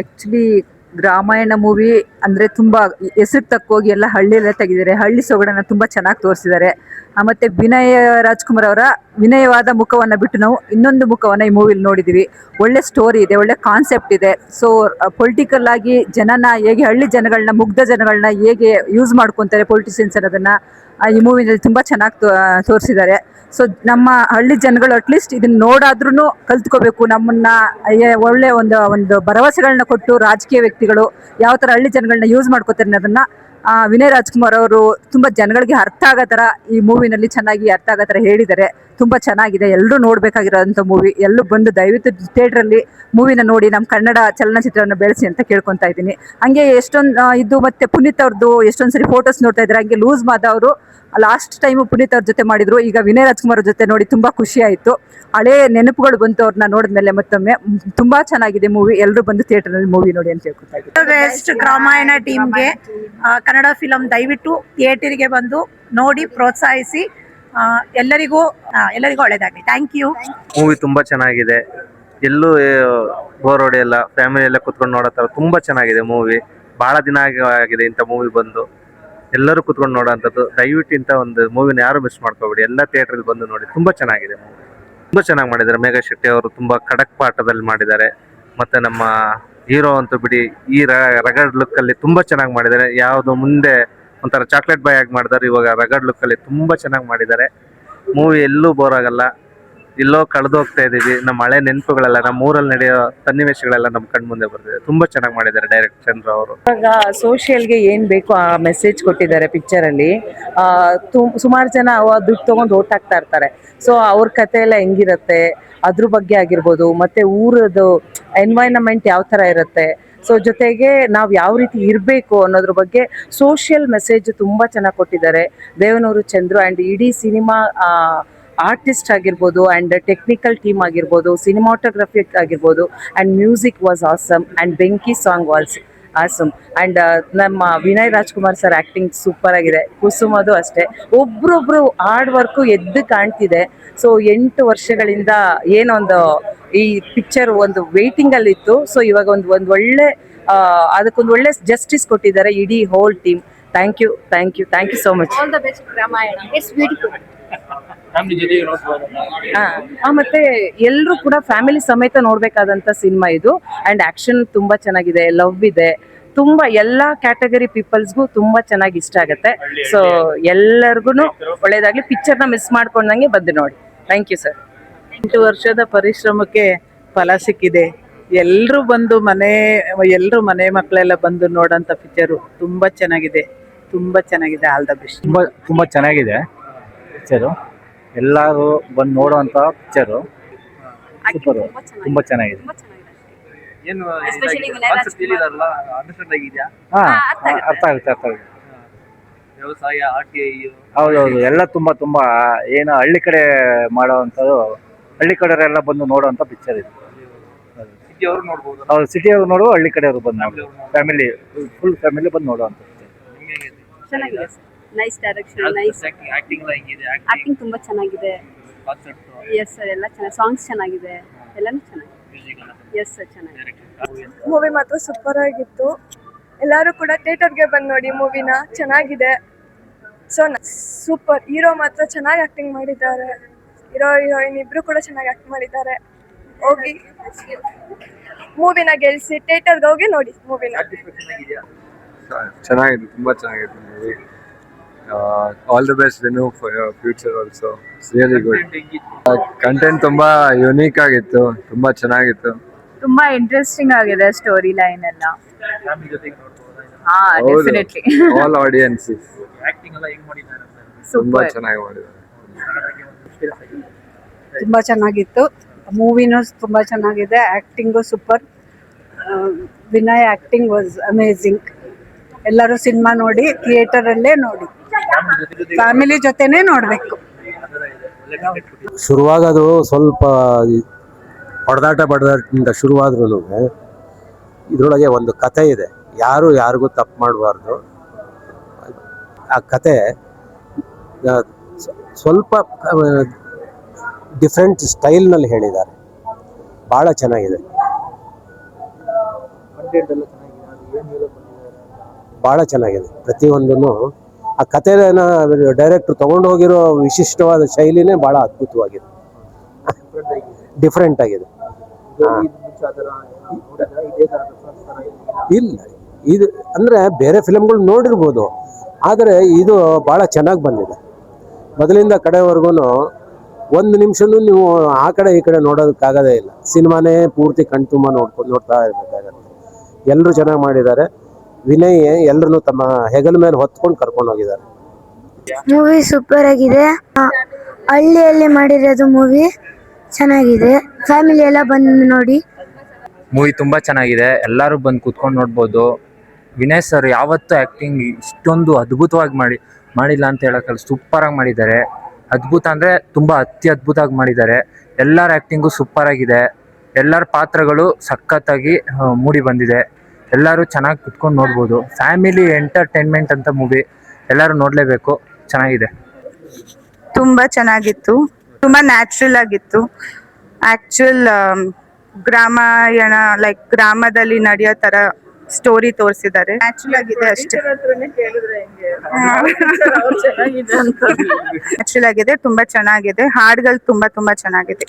Actually Ramayana movie ಅಂದ್ರೆ ತುಂಬಾ ಹೆಸರು ತಕ್ಕೋಗಿ ಎಲ್ಲ ಹಳ್ಳಿಯಲ್ಲೇ ತೆಗೆದಿದ್ದಾರೆ. ಹಳ್ಳಿ ಸೊಗಡನ್ನ ತುಂಬಾ ಚೆನ್ನಾಗಿ ತೋರಿಸಿದ್ದಾರೆ. ಮತ್ತೆ ವಿನಯ್ ರಾಜ್ಕುಮಾರ್ ಅವರ ವಿನಯವಾದ ಮುಖವನ್ನ ಬಿಟ್ಟು ನಾವು ಇನ್ನೊಂದು ಮುಖವನ್ನ ಈ ಮೂವಿಲಿ ನೋಡಿದೀವಿ. ಒಳ್ಳೆ ಸ್ಟೋರಿ ಇದೆ, ಒಳ್ಳೆ ಕಾನ್ಸೆಪ್ಟ್ ಇದೆ. ಸೊ ಪೊಲಿಟಿಕಲ್ ಆಗಿ ಜನನ ಹೇಗೆ, ಹಳ್ಳಿ ಜನಗಳನ್ನ, ಮುಗ್ಧ ಜನಗಳನ್ನ ಹೇಗೆ ಯೂಸ್ ಮಾಡ್ಕೊಂತಾರೆ ಪೊಲಿಟಿಷಿಯನ್ಸ್ ಅನ್ನೋದನ್ನ ಈ ಮೂವಿನಲ್ಲಿ ತುಂಬಾ ಚೆನ್ನಾಗಿ ತೋರಿಸಿದ್ದಾರೆ. ಸೊ ನಮ್ಮ ಹಳ್ಳಿ ಜನಗಳು ಅಟ್ಲೀಸ್ಟ್ ಇದನ್ನ ನೋಡಾದ್ರೂ ಕಲ್ತ್ಕೋಬೇಕು. ನಮ್ಮನ್ನ ಒಳ್ಳೆ ಒಂದು ಒಂದು ಭರವಸೆಗಳನ್ನ ಕೊಟ್ಟು ರಾಜಕೀಯ ವ್ಯಕ್ತಿಗಳು ಯಾವ ತರ ಹಳ್ಳಿ ಜನಗಳನ್ನ ಯೂಸ್ ಮಾಡ್ಕೋತಾರೆ ಅನ್ನೋದನ್ನ ವಿನಯ್ ರಾಜ್ಕುಮಾರ್ ಅವರು ತುಂಬಾ ಜನಗಳಿಗೆ ಅರ್ಥ ಆಗೋ ತರ ಈ ಮೂವಿನಲ್ಲಿ ಚೆನ್ನಾಗಿ ಅರ್ಥ ಆಗೋ ತರ ಹೇಳಿದ್ದಾರೆ. ತುಂಬಾ ಚೆನ್ನಾಗಿದೆ, ಎಲ್ಲರೂ ನೋಡ್ಬೇಕಾಗಿರೋಂಥ ಮೂವಿ. ಎಲ್ಲೂ ಬಂದು ದಯವಿಟ್ಟು ಥಿಯೇಟರ್ ಅಲ್ಲಿ ಮೂವಿನ ನೋಡಿ ನಮ್ಮ ಕನ್ನಡ ಚಲನಚಿತ್ರವನ್ನು ಬೆಳೆಸಿ ಅಂತ ಕೇಳ್ಕೊತಾ ಇದ್ದೀನಿ. ಹಂಗೆ ಎಷ್ಟೊಂದು ಇದು ಮತ್ತೆ ಪುನೀತ್ ಅವ್ರದ್ದು ಎಷ್ಟೊಂದ್ಸರಿ ಫೋಟೋಸ್ ನೋಡ್ತಾ ಇದ್ದಾರೆ. ಹಂಗೆ ಲೂಸ್ ಮಾದ ಅವರು ಲಾಸ್ಟ್ ಟೈಮ್ ಪುನೀತ್ ಅವ್ರ ಜೊತೆ ಮಾಡಿದ್ರು, ಈಗ ವಿನಯ್ ರಾಜ್ಕುಮಾರ್ ಜೊತೆ ನೋಡಿ ತುಂಬಾ ಖುಷಿ ಆಯ್ತು. ಹಳೇ ನೆನಪುಗಳು ಬಂತು ಅವ್ರನ್ನ ನೋಡಿದ್ಮೇಲೆ. ಮತ್ತೊಮ್ಮೆ ತುಂಬಾ ಚೆನ್ನಾಗಿದೆ ಮೂವಿ, ಎಲ್ಲರೂ ಬಂದು ಥಿಯೇಟರ್ ನಲ್ಲಿ ಮೂವಿ ನೋಡಿ ಅಂತ ಹೇಳ್ಕೊತಾ ಇದ್ದೀನಿ. ಬೆಸ್ಟ್ ರಾಮಾಯಣ ಟೀಮ್ಗೆ ಕನ್ನಡ ಫಿಲಂ ದಯವಿಟ್ಟು ಥಿಯೇಟರ್ಗೆ ಬಂದು ನೋಡಿ ಪ್ರೋತ್ಸಾಹಿಸಿ. ಎಲ್ಲರಿಗೂ ಒಳ್ಳೇದಾಗಲಿ. Thank you. ಮೂವಿ ತುಂಬಾ ಚೆನ್ನಾಗಿದೆ, ಎಲ್ಲೂ ಬೋರ್ ಹೊಡೆಯಲ್ಲ, ಫ್ಯಾಮಿಲಿ ಎಲ್ಲ ಕುತ್ಕೊಂಡು ನೋಡೋ ತರ ತುಂಬಾ ಚೆನ್ನಾಗಿದೆ ಮೂವಿ. ಬಹಳ ದಿನ ಆಗಿದೆ ಇಂಥ ಮೂವಿ ಬಂದು, ಎಲ್ಲರೂ ಕುತ್ಕೊಂಡು ನೋಡೋಂಥದ್ದು. ದಯವಿಟ್ಟು ಇಂಥ ಒಂದು ಮೂವಿನ ಯಾರು ಮಿಸ್ ಮಾಡ್ಕೋಬೇಡಿ, ಎಲ್ಲ ಥಿಯೇಟರ್ ಬಂದು ನೋಡಿ. ತುಂಬಾ ಚೆನ್ನಾಗಿದೆ ಮೂವಿ, ತುಂಬಾ ಚೆನ್ನಾಗಿ ಮಾಡಿದ್ದಾರೆ. ಮೇಘಾ ಶೆಟ್ಟಿ ಅವರು ತುಂಬಾ ಖಡಕ್ ಪಾಠದಲ್ಲಿ ಮಾಡಿದ್ದಾರೆ. ಮತ್ತೆ ನಮ್ಮ ಹೀರೋ ಅಂತೂ ಬಿಡಿ, ಈ ರಗಡ್ ಲುಕ್ ಅಲ್ಲಿ ತುಂಬಾ ಚೆನ್ನಾಗಿ ಮಾಡಿದ್ದಾರೆ. ಯಾವುದು ಮುಂದೆ ಒಂಥರ ಚಾಕ್ಲೇಟ್ ಬಾಯ್ ಆಗಿ ಮಾಡಿದ್ದಾರೆ, ಇವಾಗ ರಗಡ್ ಲುಕ್ ಅಲ್ಲಿ ತುಂಬಾ ಚೆನ್ನಾಗಿ ಮಾಡಿದ್ದಾರೆ. ಮೂವಿ ಎಲ್ಲೂ ಬೋರ್ ಆಗಲ್ಲ. ಎಲ್ಲೋ ಕಳೆದು ಹೋಗ್ತಾ ಇದೀವಿ, ನಮ್ಮ ಹಳೆ ನೆನಪುಗಳೆಲ್ಲ, ನಮ್ಮ ಊರಲ್ಲಿ ನಡೆಯೋ ಸನ್ನಿವೇಶಗಳೆಲ್ಲ ನಮ್ಮ ಕಣ್ ಮುಂದೆ ಬರ್ತಿದೆ. ತುಂಬಾ ಚೆನ್ನಾಗಿ ಮಾಡಿದ್ದಾರೆ ಡೈರೆಕ್ಟ್ ಚಂದ್ರ ಅವರು. ಇವಾಗ ಸೋಷಿಯಲ್ಗೆ ಏನ್ ಬೇಕು ಆ ಮೆಸೇಜ್ ಕೊಟ್ಟಿದ್ದಾರೆ ಪಿಕ್ಚರ್ ಅಲ್ಲಿ. ಸುಮಾರು ಜನ ದುಡ್ಡು ತಗೊಂಡು ಓಟ್ ಹಾಕ್ತಾ ಇರ್ತಾರೆ. ಸೊ ಅವ್ರ ಕತೆ ಎಲ್ಲ ಹೆಂಗಿರುತ್ತೆ ಅದ್ರ ಬಗ್ಗೆ ಆಗಿರ್ಬೋದು, ಮತ್ತೆ ಊರದ್ದು ಎನ್ವೈರನ್ಮೆಂಟ್ ಯಾವ ತರ ಇರುತ್ತೆ, ಸೊ ಜೊತೆಗೆ ನಾವು ಯಾವ ರೀತಿ ಇರಬೇಕು ಅನ್ನೋದ್ರ ಬಗ್ಗೆ ಸೋಷಿಯಲ್ ಮೆಸೇಜ್ ತುಂಬಾ ಚೆನ್ನಾಗಿ ಕೊಟ್ಟಿದ್ದಾರೆ ದೇವನೂರು ಚಂದ್ರು. ಆ್ಯಂಡ್ ಇಡೀ ಸಿನಿಮಾ ಆರ್ಟಿಸ್ಟ್ ಆಗಿರ್ಬೋದು, ಆ್ಯಂಡ್ ಟೆಕ್ನಿಕಲ್ ಟೀಮ್ ಆಗಿರ್ಬೋದು, ಸಿನಿಮಾಟೋಗ್ರಫಿ ಆಗಿರ್ಬೋದು, and music was awesome, and ಬೆಂಕಿ ಸಾಂಗ್ ವಾಸ್ ಆಸಮ್. ಆ್ಯಂಡ್ ನಮ್ಮ Vinay Rajkumar sir acting super ಆಗಿದೆ. ಕುಸುಮದು ಅಷ್ಟೇ, ಒಬ್ರೊಬ್ರು ಹಾರ್ಡ್ ವರ್ಕು ಎದ್ದು ಕಾಣ್ತಿದೆ. ಸೊ 8 ವರ್ಷಗಳಿಂದ ಏನೊಂದು ಈ ಪಿಕ್ಚರ್ ಒಂದು ವೇಟಿಂಗ್ ಅಲ್ಲಿ ಇತ್ತು. ಸೊ ಇವಾಗ ಒಂದು ಒಳ್ಳೆ ಅದಕ್ಕೊಂದು ಒಳ್ಳೆ ಜಸ್ಟಿಸ್ ಕೊಟ್ಟಿದ್ದಾರೆ ಇಡೀ whole team. Thank you so much. All the best Ramayana. It's beautiful. ಮತ್ತೆ ಎಲ್ಲರೂ ಕೂಡ ಫ್ಯಾಮಿಲಿ ಸಮೇತ ನೋಡ್ಬೇಕಾದಂತ ಸಿನಿಮಾ ಇದು. ಅಂಡ್ ಆಕ್ಷನ್ ತುಂಬಾ ಚೆನ್ನಾಗಿದೆ, ಲವ್ ಇದೆ, ತುಂಬಾ ಎಲ್ಲಾ ಕ್ಯಾಟಗರಿ ಪೀಪಲ್ಸ್ಗೂ ತುಂಬಾ ಚೆನ್ನಾಗಿ ಇಷ್ಟ ಆಗುತ್ತೆ. ಸೊ ಎಲ್ಲರಿಗೂ ಒಳ್ಳೇದಾಗ್ಲಿ. ಪಿಕ್ಚರ್ನ ಮಿಸ್ ಮಾಡ್ಕೊಂಡಂಗೆ ಬಂದು ನೋಡಿ. Thank you sir. 8 ವರ್ಷದ ಪರಿಶ್ರಮಕ್ಕೆ ಫಲ ಸಿಕ್ಕಿದೆ. ಎಲ್ಲರೂ ಬಂದು ಎಲ್ಲರೂ ಮನೆ ಮಕ್ಕಳೆಲ್ಲ ಬಂದು ನೋಡೋಂಥ ಪಿಕ್ಚರು ತುಂಬಾ ಚೆನ್ನಾಗಿದೆ. All the best. ತುಂಬಾ ಚೆನ್ನಾಗಿದೆ ಪಿಕ್ಚರು. ಎಲ್ಲರೂ ಬಂದು ನೋಡುವಂತ ಪಿಕ್ಚರು. ಸೂಪರ್, ತುಂಬಾ ಚೆನ್ನಾಗಿದೆ. ಅರ್ಥ ಆಗುತ್ತೆ. ಹೌದೌದು, ಎಲ್ಲ ತುಂಬಾ ಏನು ಹಳ್ಳಿ ಕಡೆ ಮಾಡೋವಂಥದ್ದು, ಹಳ್ಳಿ ಕಡೆಯವರೆಲ್ಲ ಬಂದು ನೋಡುವಂತ ಪಿಕ್ಚರ್ ಇದು. ಹೌದು, ಸಿಟಿಯವರು ನೋಡುವ, ಹಳ್ಳಿ ಕಡೆಯವರು ಬಂದು ನೋಡುವ, ಫುಲ್ ಫ್ಯಾಮಿಲಿ ಬಂದು ನೋಡುವಂತ ಪಿಕ್ಚರ್. ಚೆನ್ನಾಗಿದೆ sir. Nice direction, nice acting ತುಂಬಾ ಚೆನ್ನಾಗಿದೆ. ಎಸ್ ಸರ್, ಎಲ್ಲ ಚೆನ್ನಾಗಿ, ಸಾಂಗ್ಸ್ ಚೆನ್ನಾಗಿದೆ, ಎಲ್ಲಾನು ಚೆನ್ನಾಗಿದೆ. ಎಸ್ ಸರ್, ಚೆನ್ನಾಗಿದೆ. ಮೂವಿ ಮಾತ್ರ ಸೂಪರ್ ಆಗಿತ್ತು. ಎಲ್ಲರೂ ಕೂಡ ಥಿಯೇಟರ್ಗೆ ಬಂದು ನೋಡಿ ಮೂವಿನ. ಚೆನ್ನಾಗಿದೆ. So super. ಹೀರೋ ಮಾತ್ರ ಚೆನ್ನಾಗಿ ಆಕ್ಟಿಂಗ್ ಮಾಡಿದ್ದಾರೆ. ಹೀರೋಯಿನ್ ಇಬ್ರು ಕೂಡ ಚೆನ್ನಾಗಿ ಆಕ್ಟ್ ಮಾಡಿದ್ದಾರೆ. ಹೋಗಿ ಮೂವಿನ ಗೆಲ್ಸಿ ಥಿಯೇಟರ್ಗೆ ಹೋಗಿ ನೋಡಿ ಮೂವಿನ. ಚೆನ್ನಾಗಿದೆ, ತುಂಬಾ ಚೆನ್ನಾಗಿದೆ movie. All the best renew for your future also. It's really good. Content ತುಂಬಾ ಯುನೀಕ್ ಆಗಿತ್ತು, ತುಂಬಾ ಚೆನ್ನಾಗಿತ್ತು. ತುಂಬಾ ಇಂಟ್ರೆಸ್ಟಿಂಗ್ ಆಗಿದೆ ಸ್ಟೋರಿ ಲೈನ್ ಎಲ್ಲ. ಡೆಫಿನೆಟ್ಲಿ ಆಲ್ ಆಡಿಯನ್ಸಸ್ ತುಂಬಾ ಚೆನ್ನಾಗಿ ಮಾಡಿದ್ದಾರೆ. ತುಂಬಾ ಚೆನ್ನಾಗಿತ್ತು. ಮೂವಿನೂ ತುಂಬಾ ಚೆನ್ನಾಗಿದೆ. Acting super. Vinay acting was amazing. ಎಲ್ಲರೂ ಸಿನಿಮಾ ನೋಡಿ, ಥಿಯೇಟರ್ ಅಲ್ಲೇ ನೋಡಿ, ಫ್ಯಾಮಿಲಿ ಜೊತೆನೆ ನೋಡ್ಬೇಕು. ಶುರುವಾಗೋದು ಸ್ವಲ್ಪ ಹೊಡೆದಾಟದಿಂದ ಶುರುವಾದ್ರೂ ಇದ್ರೊಳಗೆ ಒಂದು ಕತೆ ಇದೆ. ಯಾರಿಗೂ ತಪ್ಪು ಮಾಡಬಾರ್ದು. ಆ ಕತೆ ಸ್ವಲ್ಪ ಡಿಫ್ರೆಂಟ್ ಸ್ಟೈಲ್ನಲ್ಲಿ ಹೇಳಿದ್ದಾರೆ. ಭಾಳ ಚೆನ್ನಾಗಿದೆ. ಭಾಳ ಚೆನ್ನಾಗಿದೆ ಪ್ರತಿಯೊಂದನ್ನು. ಆ ಕಥೆನ ಡೈರೆಕ್ಟ್ರು ತಗೊಂಡು ಹೋಗಿರೋ ವಿಶಿಷ್ಟವಾದ ಶೈಲಿನೇ ಭಾಳ ಅದ್ಭುತವಾಗಿದೆ, ಡಿಫ್ರೆಂಟ್ ಆಗಿದೆ. ಇಲ್ಲ, ಇದು ಅಂದರೆ ಬೇರೆ ಫಿಲಮ್ಗಳು ನೋಡಿರ್ಬೋದು, ಆದರೆ ಇದು ಭಾಳ ಚೆನ್ನಾಗಿ ಬಂದಿದೆ. ಮೊದಲಿಂದ ಕಡೆವರೆಗೂ ಒಂದು ನಿಮಿಷನೂ ನೀವು ಆ ಕಡೆ ಈ ಕಡೆ ನೋಡೋದಕ್ಕಾಗೋದೇ ಇಲ್ಲ. ಸಿನಿಮಾನೇ ಪೂರ್ತಿ ಕಣ್ತುಂಬ ನೋಡ್ತಾ ಇರಬೇಕಾಗತ್ತೆ. ಎಲ್ಲರೂ ಚೆನ್ನಾಗಿ ಮಾಡಿದ್ದಾರೆ. ವಿನಯ್ ಎಲ್ಲರನ್ನು ತಮ್ಮ ಹೆಗಲ ಮೇಲೆ ಹೊತ್ಕೊಂಡು ಕರ್ಕೊಂಡು ಹೋಗಿದ್ದಾರೆ. ಮೂವಿ ಸೂಪರ್ ಆಗಿದೆ. ಹಳ್ಳಿಯಲ್ಲಿ ಮಾಡಿರೋದು ಮೂವಿ ಚೆನ್ನಾಗಿದೆ. ಫ್ಯಾಮಿಲಿ ಎಲ್ಲ ಬಂದು ನೋಡಿ. ಮೂವಿ ತುಂಬಾ ಚೆನ್ನಾಗಿದೆ, ಎಲ್ಲರೂ ಬಂದು ಕೂತ್ಕೊಂಡು ನೋಡ್ಬೋದು. ವಿನಯ್ ಸರ್ ಯಾವತ್ತೂ ಆ್ಯಕ್ಟಿಂಗ್ ಇಷ್ಟೊಂದು ಅದ್ಭುತವಾಗಿ ಮಾಡಿಲ್ಲ ಅಂತ ಹೇಳೋಕ್ಕಲ್ಲ, ಸೂಪರಾಗಿ ಮಾಡಿದ್ದಾರೆ. ಅದ್ಭುತ ಅಂದರೆ ತುಂಬ ಅದ್ಭುತವಾಗಿ ಮಾಡಿದ್ದಾರೆ. ಎಲ್ಲರ ಆ್ಯಕ್ಟಿಂಗು ಸೂಪರ್ ಆಗಿದೆ, ಎಲ್ಲರ ಪಾತ್ರಗಳು ಸಖತ್ತಾಗಿ ಮೂಡಿ ಬಂದಿದೆ. ಎಲ್ಲರೂ ಚೆನ್ನಾಗಿ ಕುತ್ಕೊಂಡು ನೋಡ್ಬೋದು. ಫ್ಯಾಮಿಲಿ ಎಂಟರ್ಟೈನ್ಮೆಂಟ್ ಅಂತ ಮೂವಿ, ಎಲ್ಲರೂ ನೋಡಲೇಬೇಕು, ಚೆನ್ನಾಗಿದೆ. ತುಂಬ ಚೆನ್ನಾಗಿತ್ತು, ತುಂಬ ನ್ಯಾಚುರಲ್ ಆಗಿತ್ತು. ಆ್ಯಕ್ಚುಲ್ ಗ್ರಾಮಾಯಣ, ಲೈಕ್ ಗ್ರಾಮದಲ್ಲಿ ನಡೆಯೋ ಥರ ಸ್ಟೋರಿ ತೋರಿಸಿದ್ದಾರೆ. ನ್ಯಾಚುರಲ್ ಆಗಿದೆ ಅಷ್ಟೇ. ನ್ಯಾಚುರಲ್ ಆಗಿದೆ, ತುಂಬ ಚೆನ್ನಾಗಿದೆ. ಹಾಡುಗಳು ತುಂಬ ಚೆನ್ನಾಗಿದೆ.